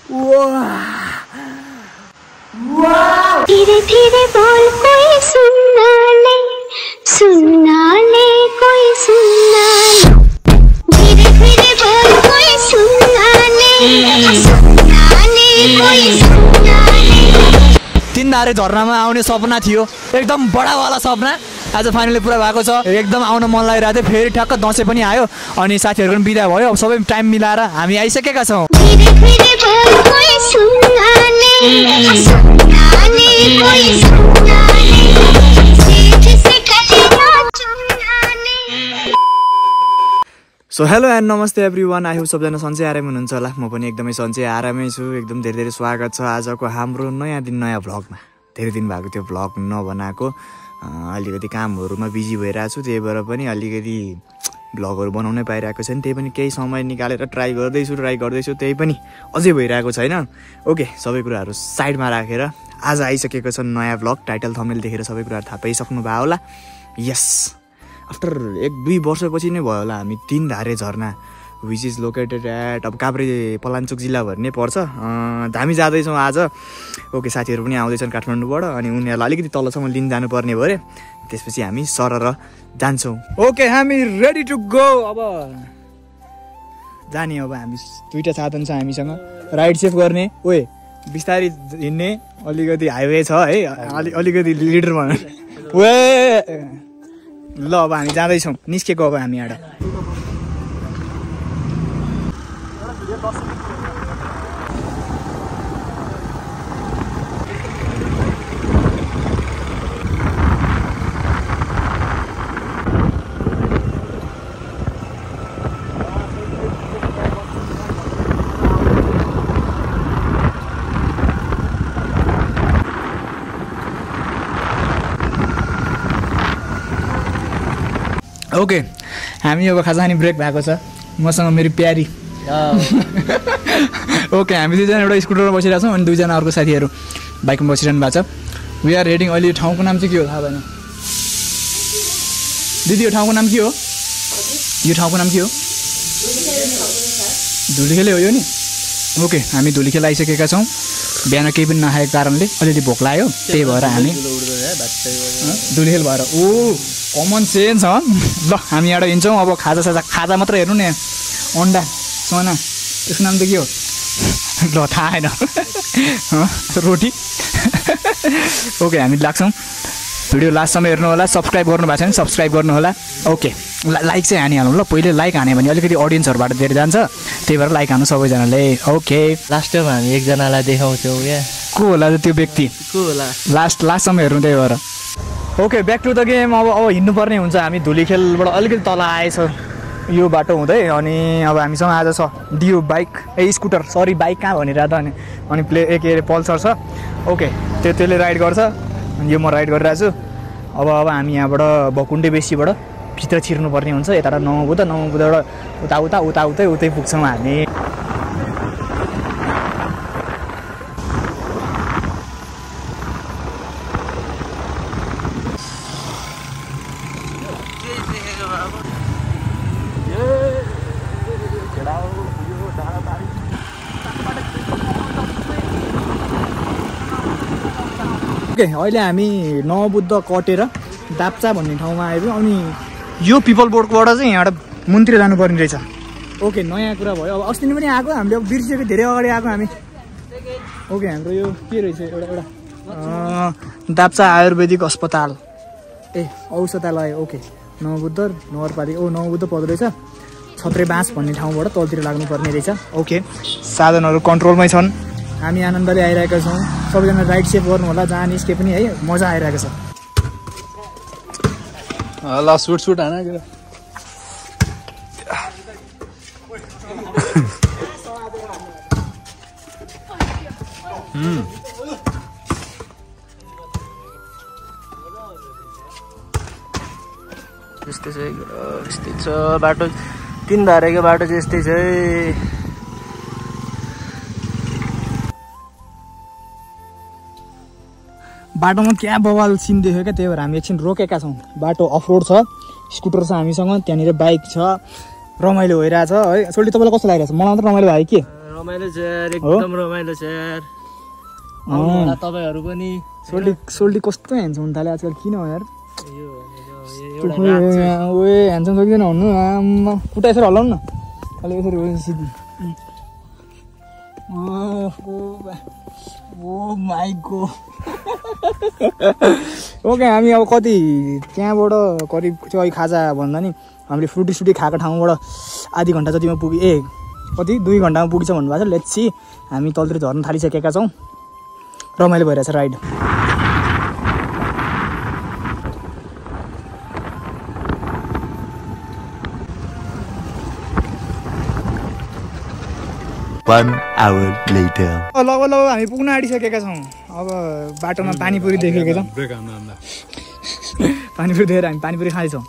धीरे धीरे बोल कोई सुनना ले कोई सुनना ले धीरे धीरे बोल कोई सुनना ले कोई सुनना ले। तीनधारे झरनामा आउने सपना थियो, एकदम बडावाला सपना आज फाइनली पुरा भएको छ। एकदम आउन मन लागिरहेको थियो। फेरि ठ्याक्क दसैँ पनि आयो अनि साथीहरु पनि बिदा भयो। अब सबै टाइम मिलाएर हामी आइसकेका छौं। धीरे धीरे बोल कोई सुनना ले कोई सुनना ले जिसे कलिया चुनना ले। सो हेलो एन्ड नमस्ते एभ्रीवान। आई होप सबजना सन्चै आरामै हुनुहुन्छ होला। म पनि एकदमै सन्चै आरामै छु। एकदम धेरै धेरै स्वागत छ आजको हाम्रो नयाँ दिन नयाँ भ्लगमा। धेरै दिन भएको त्यो भ्लग नबनाएको, अलिकति कामहरुमा बिजी भइरहेको छु। त्यही भएर पनि अलिकति भ्लगहरु बनाउनै पाइरहेको छैन। त्यही पनि केही समय निकालेर ट्राई गर्दैछु त्यही पनि अझै भइरहेको छैन। ओके, सबै कुराहरु साइडमा राखेर आज आइसकेको छ नयाँ भ्लग। टाइटल थम्बनेल देखेर सबै कुराहरु थाहा पाइसक्नु भयो होला। यस, आफ्टर 1-2 वर्षपछि नै भयो होला हामी तीनधारे झरना विच इज लोकेटेड एट अब काभ्रे पलाञ्चोक जिल्ला भन्ने पर्छ। हामी जाँदैछौँ आज। ओके, साथीहरु पनि आउँदैछन् काठमाडौँबाट अनि उनीहरुलाई अलिकति तलसम्म लिन जानुपर्ने भए त्यसपछि हामी सरर जान्छौँ। ओके, हामी रेडी टु गो। अब जाने। अब हामी दुईटा साधन छ हामीसँग, राइड सेफ गर्ने, ओए बिस्तारै हिँड्ने, अलिकति हाइवे छ है, अलिकति लिडर भन्नु। ओए ल अब हामी जाँदैछौँ, निस्केको अब हामी यहाँ। ओके, हामी अब खाजा खाने ब्रेक भएको छ। मसँग मेरो प्यारी ओके, हामी दुईजना एउटा स्कुटरमा बसिरहेको छौँ अनि दुईजना अर्को साथीहरू बाइकमा बसिरहनु भएको छ। We are heading. अहिले ठाउँको नाम चाहिँ के हो थाहा भएन दिदी? यो ठाउँको नाम के हो? यो ठाउँको नाम के हो? धुलीखेलै हो यो नि। ओके, हामी धुलीखेल आइसकेका छौँ। बिहान केही पनि नखाएको कारणले अलिअलि भोक लाग्यो, त्यही भएर हामी धुलीखेल भएर। ओ कमन सेन्स ह। ल हामी यहाँ हिँड्छौँ। अब खाजा मात्र हेर्नु न, अन्डा सना, यसको नाम त के हो ल थाहा छैन, रोटी। ओके, हामी लाग्छौँ। भिडियो लास्टसम्म हेर्नु होला। सब्सक्राइब गर्नु भएको छ भने सब्सक्राइब गर्नु होला। ओके, लाइक चाहिँ हानिहाल्नु ल। पहिले लाइक हान्यो भने अलिकति अडियन्सहरूबाट धेरै जान्छ, त्यही भएर लाइक हान्नु सबैजनाले। ओके, लास्ट टाइम हामी एकजनालाई देखाउँछौँ क्या, को होला त्यो व्यक्ति? को होला? लास्टसम्म हेर्नु, त्यही भएर। Okay, back to the game. अब हिँड्नुपर्ने हुन्छ। हामी धुलीखेलबाट अलिकति तल आएछ यो बाटो हुँदै। अनि अब हामीसँग आज छ Dio bike, scooter, sorry bike कहाँ भनेर त अनि के अरे पल्सर छ। ओके, त्यसले राइड गर्छ अनि यो म राइड गरिरहेको छु। अब हामी यहाँबाट भकुण्डे बेसीबाट भित्र छिर्नुपर्ने हुन्छ। यताबाट नमबुद्धबाट उतै पुग्छौँ हामी। ओके, अहिले हामी नवबुद्ध कटेर दाप्चा भन्ने ठाउँमा आइपुग्यौँ। अनि यो पिपल बोर्डकोबाट चाहिँ यहाँबाट मन्दिर जानुपर्ने रहेछ। ओके, नयाँ कुरा भयो। अब अस्ति पनि आएको, हामीले अब बिर्सेको, धेरै अगाडि आएको हामी। ओके, हाम्रो यो के रहेछ एउटा दाप्चा आयुर्वेदिक अस्पताल, औषधालय। ओके, नवबुद्ध नगरपालिका, नवबुद्ध पर्दो रहेछ। छत्रे बाँस भन्ने ठाउँबाट तलतिर लाग्नुपर्ने रहेछ। ओके, साधनहरू कन्ट्रोलमै छन्। हामी आनन्दले आइरहेका छौँ। सबैजना राइड सेफ गर्नु होला, जहाँ निस्के पनि है, मजा आइरहेको छ। ल सुट हान के यस्तै छ बाटो। तीनधारेको बाटो चाहिँ यस्तै छ। बाटोमा क्या बवाल सिन देख्यो क्या, त्यही भएर हामी एकछिन रोकेका छौँ। बाटो अफरोड छ, स्कुटर छ हामीसँग, त्यहाँनिर बाइक छ, रमाइलो भइरहेछ है। सोल्टी तपाईँलाई कस्तो लागिरहेछ? मलाई मात्र रमाइलो भयो कि? रमाइलो छ यार एकदम रमाइलो छ यार आउनु होला तपाईहरु पनि सोल्टी कस्तो ह्यान्डसम हुन थाल्यो आजकल किन हो यार यो ओए ह्यान्डसम सक्दैन भन्नु आम्मा खुट्टा यसरी हल्लाउनु न अलि यसरी हो सिधी ओ माई गो ओके हामी अब कति त्यहाँबाट करिब चाहिँ खाजा भन्दा नि हामीले फ्रुटी खाएको ठाउँबाट आधी घन्टा जतिमा पुग्यो कति 2 घन्टामा पुगिन्छ भन्नुभएको छ लेट्स सी हामी तलतिर झर्न थालिसकेका छौँ रमाइलो भइरहेछ राइड लगभग हामी पुग्न आँटिसकेका छौँ अब बाटोमा पानीपुरी देखेका छौँ पानीपुरी देखेर हामी पानीपुरी खाँदैछौँ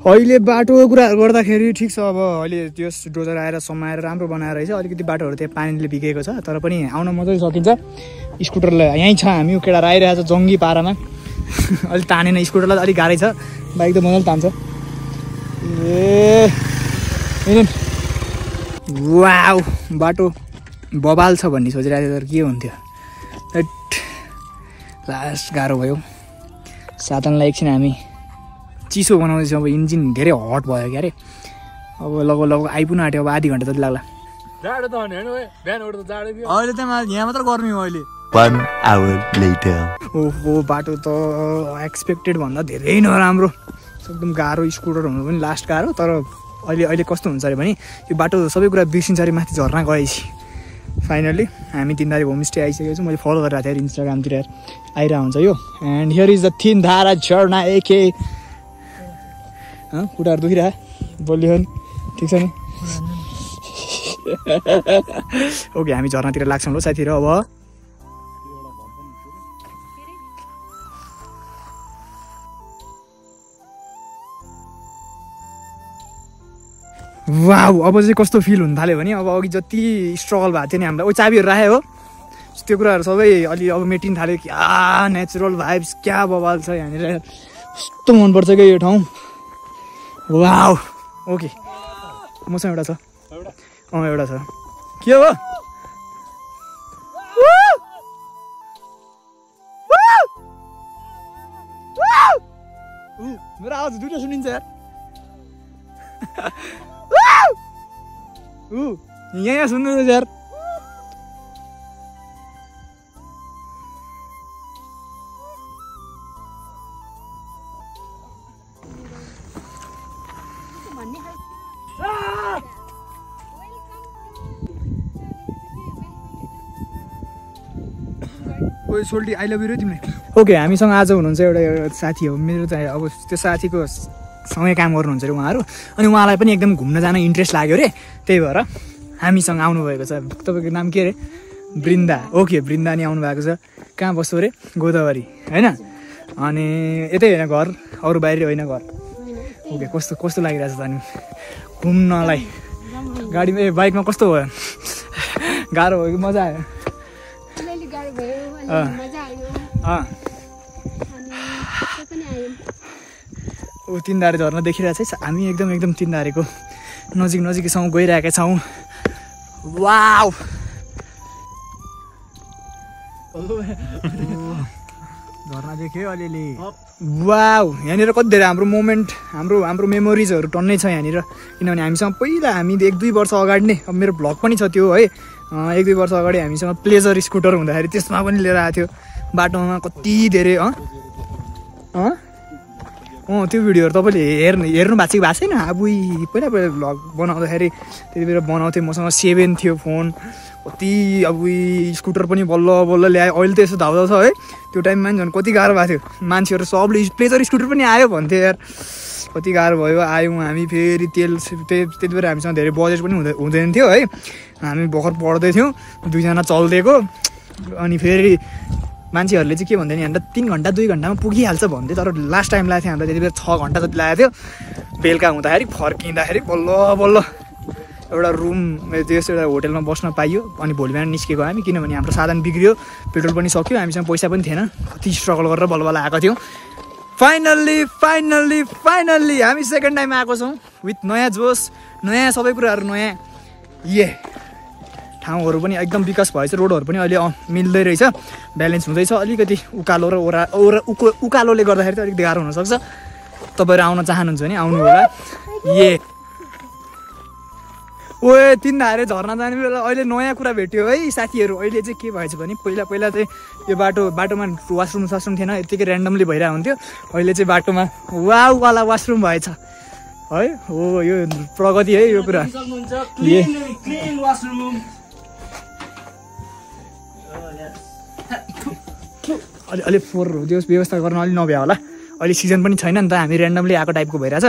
अहिले बाटोको कुराहरू गर्दाखेरि ठिक छ अब अहिले त्यस डोजर आएर समाएर राम्रो बनाएर रहेछ अलिकति बाटोहरू त्यहाँ पानीले भिगेको छ तर पनि आउन मजाले सकिन्छ स्कुटरलाई यहीँ छ हामी केटा आइरहेको छ जङ्गी पारामा अलिक तानेन स्कुटरलाई अलिक गाह्रै छ बाइक त मजाले तान्छ वाउ बाटो बबाल छ भन्ने सोचिरहेको थियो तर के हुन्थ्यो लास्ट गाह्रो भयो साधनलाई एकछिन हामी चिसो बनाउँदैछौँ अब इन्जिन धेरै हट भयो क्या अरे अब लगभग आइपुग्न आँट्यो अब आधी घन्टा जति लाग्ला जाडो त होइन बिहान उठ्दा जाडो थियो अहिले त यहाँ मात्र गर्मी हो अहिले 1 hour later ओहो बाटो त एक्सपेक्टेड भन्दा धेरै नराम्रो एकदम गाह्रो स्कुटर हुनु पनि लास्ट गाह्रो तर अहिले कस्तो हुन्छ अरे भने यो बाटो सबै कुरा बिर्सिन्छ अरे माथि झर्ना गएपछि फाइनली हामी तिनधारे होमस्टे आइसकेको छौँ मैले फलो गरिरहेको थिएँ इन्स्टाग्रामतिर आइरहेको हुन्छ यो and here is the Tindhara झरना एके खुट्टाहरू दुखिरह बलियो नि ठिक छ नि ओके हामी झर्नातिर लाग्छौँ ल साथीहरू अब वाउ अब चाहिँ कस्तो फिल हुन थाल्यो भने अब अघि जति स्ट्रगल भएको थियो नि हामीलाई चाबीहरू राख्यो हो त्यो कुराहरू सबै अलि अब मेटिन थाल्यो क्या नेचुरल भाइब्स क्या बवाल छ यहाँनिर कस्तो मनपर्छ क्या यो ठाउँ वाउ ओके मसँग एउटा छ एउटा छ के हो मेरो आवाज दुईटा सुनिन्छ यार यहाँ सुन्नु यार सोल्टी आई लभ यु रे तिमीले ओके हामीसँग आज हुनुहुन्छ एउटा साथी हो मेरो चाहिँ अब त्यो साथीको सँगै काम गर्नुहुन्छ अरे उहाँहरू अनि उहाँलाई पनि एकदम घुम्न जान इन्ट्रेस्ट लाग्यो अरे त्यही भएर हामीसँग आउनुभएको छ तपाईँको नाम के अरे बृन्दा ओके बृन्दा नि आउनुभएको छ कहाँ बस्छु अरे गोदावरी होइन अनि यतै होइन घर अरू बाहिर होइन घर ओके कस्तो कस्तो लागिरहेछ त अनि घुम्नलाई गाडीमा बाइकमा कस्तो भयो गाह्रो भयो कि मजा आयो ऊ तिनधारे झर्न देखिरहेको छ हामी एकदम तिनधारेको नजिकैसम्म गइरहेका छौँ वाउ झर्ना देख्यो अलिअलि वाउ यहाँनिर कति धेरै हाम्रो मोमेन्ट हाम्रो मेमोरिजहरू टन्नै छ यहाँनिर किनभने हामीसँग पहिला हामी 1-2 वर्ष अगाडि नै अब मेरो भ्लग पनि छ त्यो है 1-2 वर्ष अगाडि हामीसँग प्लेजर स्कुटर हुँदाखेरि त्यसमा पनि लिएर आएको थियो बाटोमा कति धेरै त्यो भिडियोहरू तपाईँले हेर्नु भएको छैन आबुई पहिला भ्लग बनाउँदाखेरि त्यति बेला बनाउँथेँ मसँग 7 थियो फोन कति अब स्कुटर पनि बल्ल ल्यायो अहिले त यसो धाउँदा छ है त्यो टाइममा झन् कति गाह्रो भएको थियो मान्छेहरू सबले प्लेजर स्कुटर पनि आयो भन्थ्यो यार कति गाह्रो भयो आयौँ हामी फेरि तेल त्यति बेला हामीसँग धेरै बजेट पनि हुँदैन थियो है हामी भर्खर पढ्दै थियौँ 2जना चल्दिएको अनि फेरि मान्छेहरूले चाहिँ के भन्दैन यहाँनिर 3 घन्टा 2 घन्टामा पुगिहाल्छ भन्थ्यो तर लास्ट टाइम लागेको थियो हामीलाई त्यति बेला 6 घन्टा जति लागेको थियो बेलुका हुँदाखेरि फर्किँदाखेरि बल्ल बल्ल एउटा रुम त्यस एउटा होटलमा बस्न पाइयो अनि भोलि बिहान निस्केको हामी किनभने हाम्रो साधन बिग्रियो पेट्रोल पनि सक्यो हामीसँग पैसा पनि थिएन कति स्ट्रगल गरेर बल्ल बल्ल आएको थियौँ फाइनल्ली हामी सेकेन्ड टाइम आएको छौँ विथ नयाँ जोस नयाँ सबै कुराहरू नयाँ ठाउँहरू पनि एकदम विकास भएछ रोडहरू पनि अहिले मिल्दै रहेछ ब्यालेन्स हुँदैछ अलिकति उकालो र उकालोले गर्दाखेरि चाहिँ अलिक गाह्रो हुनसक्छ तपाईँहरू आउन चाहनुहुन्छ भने आउनु होला ओए 3 धारे झर्ना जाने बेला अहिले नयाँ कुरा भेट्यो है साथीहरू अहिले चाहिँ के भएछ भने पहिला चाहिँ यो बाटोमा वासरुम थिएन यतिकै ऱ्यान्डमली भइरहेको हुन्थ्यो अहिले चाहिँ बाटोमा वाला वासरुम भएछ है हो यो प्रगति है यो कुरा अलि फोहोर जोस् व्यवस्था गर्न अलि नभ्या होला अहिले सिजन पनि छैन नि त हामी ऱ्यान्डमली आएको टाइपको भइरहेछ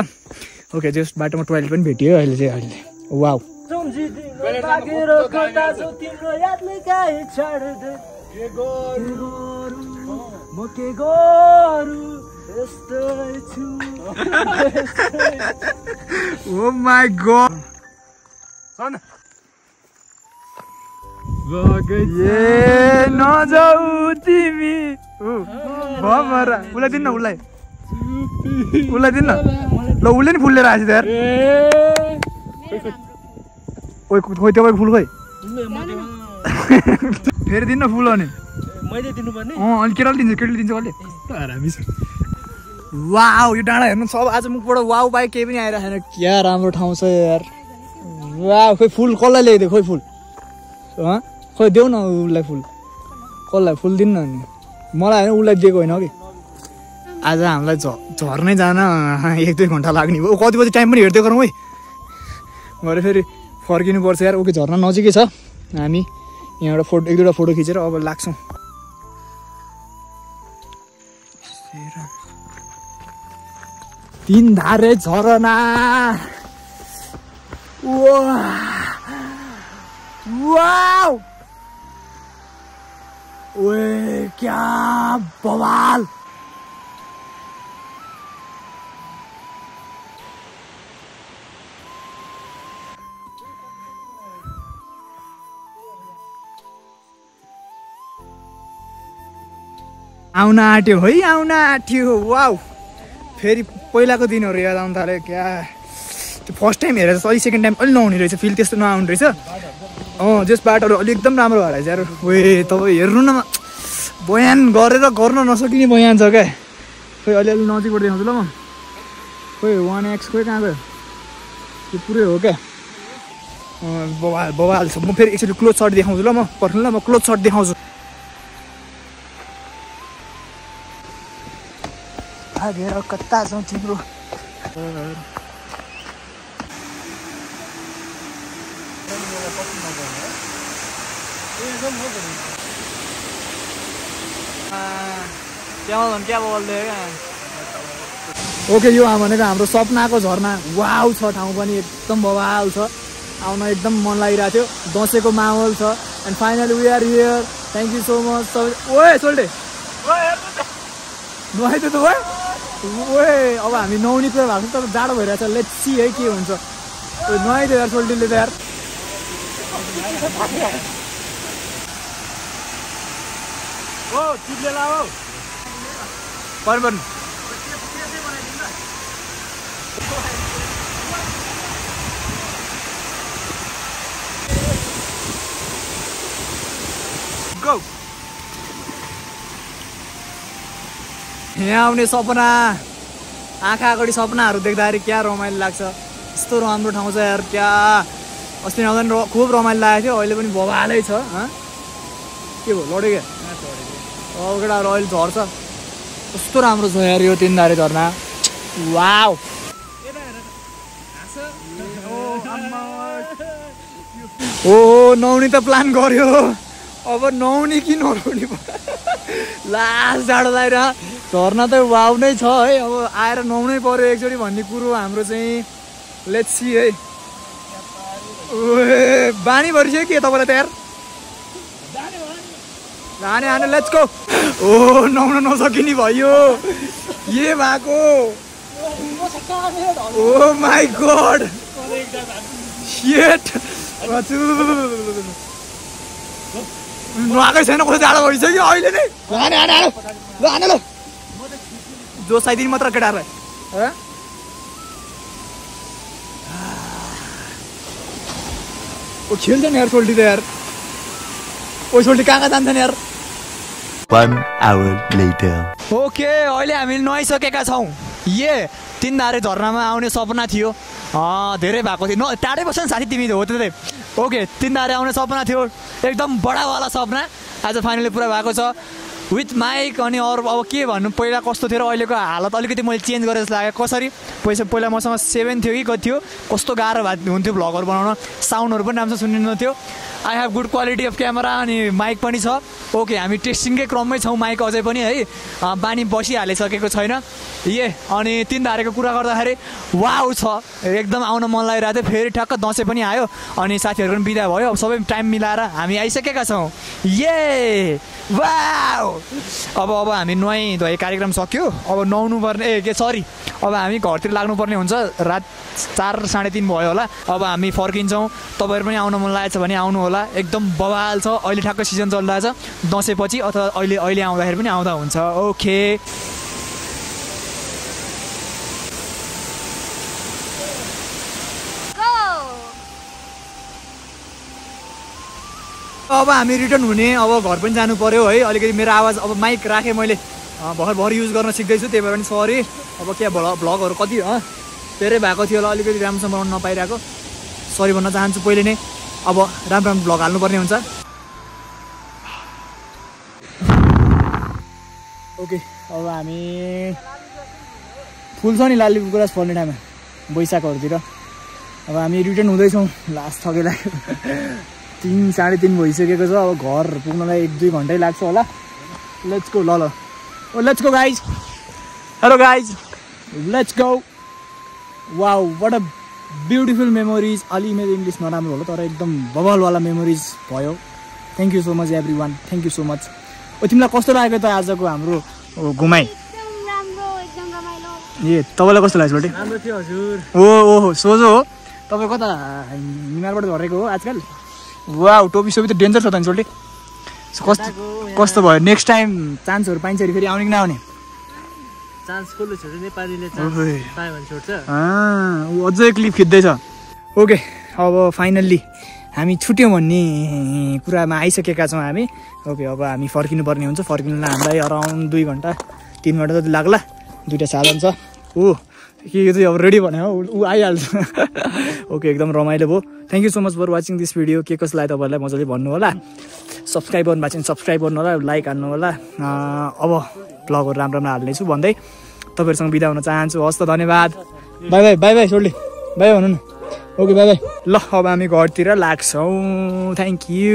ओके जोस् बाटोमा टोइलेट पनि भेटियो अहिले चाहिँ अहिले वाउ Oh my god नजाऊ तिमी भमरा उसलाई दिन्न उसलाई दिन्न ल उसले नि फुल लिएर आएछ यार ओइ खोइ तपाईको फुल खोइ फेरि दिन्न फुल अनि मैले दिनुपर्ने अनि केटाले दिन्छ कसले हरामी छ वाउ यो डाँडा हेर्नु सब आज मुखबाट वाउ बाइक केही पनि आइरहेको छैन क्या राम्रो ठाउँ छ यार वाउ खोइ फुल कसलाई ल्याइदियो खोइ फुल खोइ देऊ न उसलाई फुल कसलाई फुल दिन्न नि मलाई होइन उसलाई दिएको होइन कि आज हामीलाई झर्नै जान 1-2 घन्टा लाग्ने भयो कति बजी टाइम पनि हेर्दै गरौँ है भरे फेरि फर्किनुपर्छ यार ओके झर्ना नजिकै छ हामी यहाँबाट 1-2 फोटो खिचेर अब लाग्छौँ 3 धारे झरना वाउ ओए क्या बवाल आउन आँट्यो है आउन आँट्यो वाउ फेरि पहिलाको दिनहरू याद आउनु थाल्यो क्या त्यो फर्स्ट टाइम हेरेर चाहिँ अलि सेकेन्ड टाइम अलि नहुने रहेछ फिल त्यस्तो नआउने रहेछ जस बाटोहरू अलिक एकदम राम्रो भएर चाहिँ यार ओए तपाईँ हेर्नु न बयान गरेर गर्न नसकिने बयान छ क्या खोइ अलिअलि नजिकबाट देखाउँछु ल म खोइ 1x खोइ कहाँ गयो त्यो पुरै हो क्या बवाल छ म फेरि एकचोटि क्लोज सर्ट देखाउँछु ल म पर्खिनु ल म क्लोज सर्ट देखाउँछु भागेर कता छौ तिम्रो क्या बोल्दै ओके यो भनेको हाम्रो सपनाको झरना वाउ छ ठाउँ पनि एकदम बवाल छ आउन एकदम मन लागिरहेको थियो दसैँको माहौल छ and finally we are here thank you so much ओए सोल्टे नुहाइदियो त भयो ओए अब हामी नुहाउने कुरा भएको तर जाडो भइरहेछ लेट्स सी है के हुन्छ नुहाइदियो यार सोल्टीले त यार ओ चिप्ले ला हो पर्न गो यहाँ आउने सपना आँखा अगाडि सपनाहरू देख्दाखेरि क्या रमाइलो लाग्छ यस्तो राम्रो ठाउँ छ यार क्या अस्ति नगर्ने खुब रमाइलो लागेको थियो अहिले पनि बवालै छ के भयो लड्यो क्या अब केटाहरू अहिले झर्छ कस्तो राम्रो छ यार यो 3 धारे झरना वाउ ओ नुहाउने त प्लान गर्यो अब नुहाउने कि ननुहाउने लास्ट जाडो लगाएर झरना त वाउ नै छ है अब आएर नुहाउनै पर्यो एकचोटि भन्ने कुरो हाम्रो चाहिँ लेट्स सी है बानी भरिसक्यो के तपाईँलाई त यार हाने लेट्स गो। ओ नुहाउन नसकिने भयो के भएको। ओ माई गॉड शिट नुहाएकै छैन कस्तो जाडो भइसक्यो अहिले नै। हाने ल जोसाइदिनु मात्र केटाहरूलाई। ओ खेल्छ नि यार सोल्टी त यार। ओ सोल्टी कहाँ जान्छन् यार। 1 hour later. ओके अहिले हामी नुहाइसकेका छौँ। तिनधारे झरनामा आउने सपना थियो धेरै भएको थियो टाढै बस्छ नि साथी तिमी हो त्यो। ओके तिनधारे आउने सपना थियो एकदम बडावाला सपना आज फाइनली पुरा भएको छ विथ माइक। अनि अरू अब के भन्नु पहिला कस्तो थियो र अहिलेको हालत अलिकति मैले चेन्ज गरेर जस्तो लाग्यो। कसरी पहिला मसँग 7 थियो कि कति थियो कस्तो गाह्रो हुन्थ्यो भ्लगहरू बनाउन। साउन्डहरू पनि राम्रोसँग सुनिन्थ्यो। I have good quality of camera अनि माइक पनि छ। ओके हामी टेस्टिङकै क्रममै छौँ माइक अझै पनि है बानी बसिहालिसकेको छैन। अनि तिनधारेको कुरा गर्दाखेरि वाउ छ एकदम आउन मन लागिरहेको थियो। फेरि ठ्याक्क दसैँ पनि आयो अनि साथीहरू पनि बिदा भयो। अब सबै टाइम मिलाएर हामी आइसकेका छौँ। वाउ अब हामी नुहाइ धुवाइ कार्यक्रम सक्यो। अब नुहाउनु पर्ने अब हामी घरतिर लाग्नुपर्ने हुन्छ। रात 4 साढे 3 भयो होला। अब हामी फर्किन्छौँ। तपाईँहरू पनि आउन मन लागेको छ भने आउनु होला एकदम बवाल छ। अहिले ठ्याक्क सिजन चलिरहेछ दसैँ पछि अथवा अहिले आउँदाखेरि पनि आउँदा हुन्छ। ओके अब हामी रिटर्न हुने। अब घर पनि जानु पर्यो है। अलिकति मेरो आवाज अब माइक राखेँ मैले भर्खर युज गर्न सिक्दैछु त्यही भएर पनि सरी। अब के भ्लगहरू कति धेरै भएको थियो होला अलिकति राम्रोसँग बनाउनु नपाइरहेको सरी भन्न चाहन्छु पहिले नै। अब राम्रो भ्लग हाल्नुपर्ने हुन्छ। ओके अब हामी फुल छ नि लाली गुराँस फल्ने ठाउँमा वैशाखहरूतिर। अब हामी रिटर्न हुँदैछौँ। लास्ट थकै लाग्यो 3 साढे 3 भइसकेको छ। अब घर पुग्नलाई 1-2 घन्टै लाग्छ होला। लेट्स गो ल let's go guys. Hello guys let's go. Wow what a beautiful memories. अलि मेरो इङ्ग्लिस नराम्रो होला तर एकदम बबलवाला मेमोरिज भयो। Thank you so much everyone. Thank you so much. तिमीलाई कस्तो लाग्यो त आजको हाम्रो घुमाइ? तपाईँलाई कस्तो लाग्छ बेटे? राम्रो थियो हजुर। ओहो सोझो हो तपाईँ कता हिमालबाट झरेको हो आजकल? वाउ टोपी सोपी त डेन्जर छ त नि सोल्टी। कस्तो भयो नेक्स्ट टाइम चान्सहरू पाइन्छ अरे फेरि आउने कि नआउने? चान्स कसले छोड्छ नेपालीले चान्स पायो भने छोड्छ। अझै क्लिप खिच्दैछ। ओके अब फाइनल्ली हामी छुट्यौँ भन्ने कुरामा आइसकेका छौँ हामी। ओके अब हामी फर्किनुपर्ने हुन्छ। फर्किनुलाई हामीलाई अराउन्ड 2 घन्टा 3 घन्टा जति लाग्ला। 2टा साधन छ। के चाहिँ अब रेडी भने ऊ आइहाल्छ। ओके एकदम रमाइलो भयो। Thank you so much for watching this video. के कस्तो लाग्यो तपाईँलाई मजाले भन्नु होला। सब्सक्राइब गर्नु भएको छ भने सब्सक्राइब गर्नु होला लाइक हान्नु होला। अब भ्लगहरू राम्रो हाल्नेछु भन्दै तपाईँहरूसँग बिदा हुन चाहन्छु। हस् त धन्यवाद। By by by by Soaltee by भन्नु न। Okay by by. ल अब हामी घरतिर लाग्छौँ। Thank you.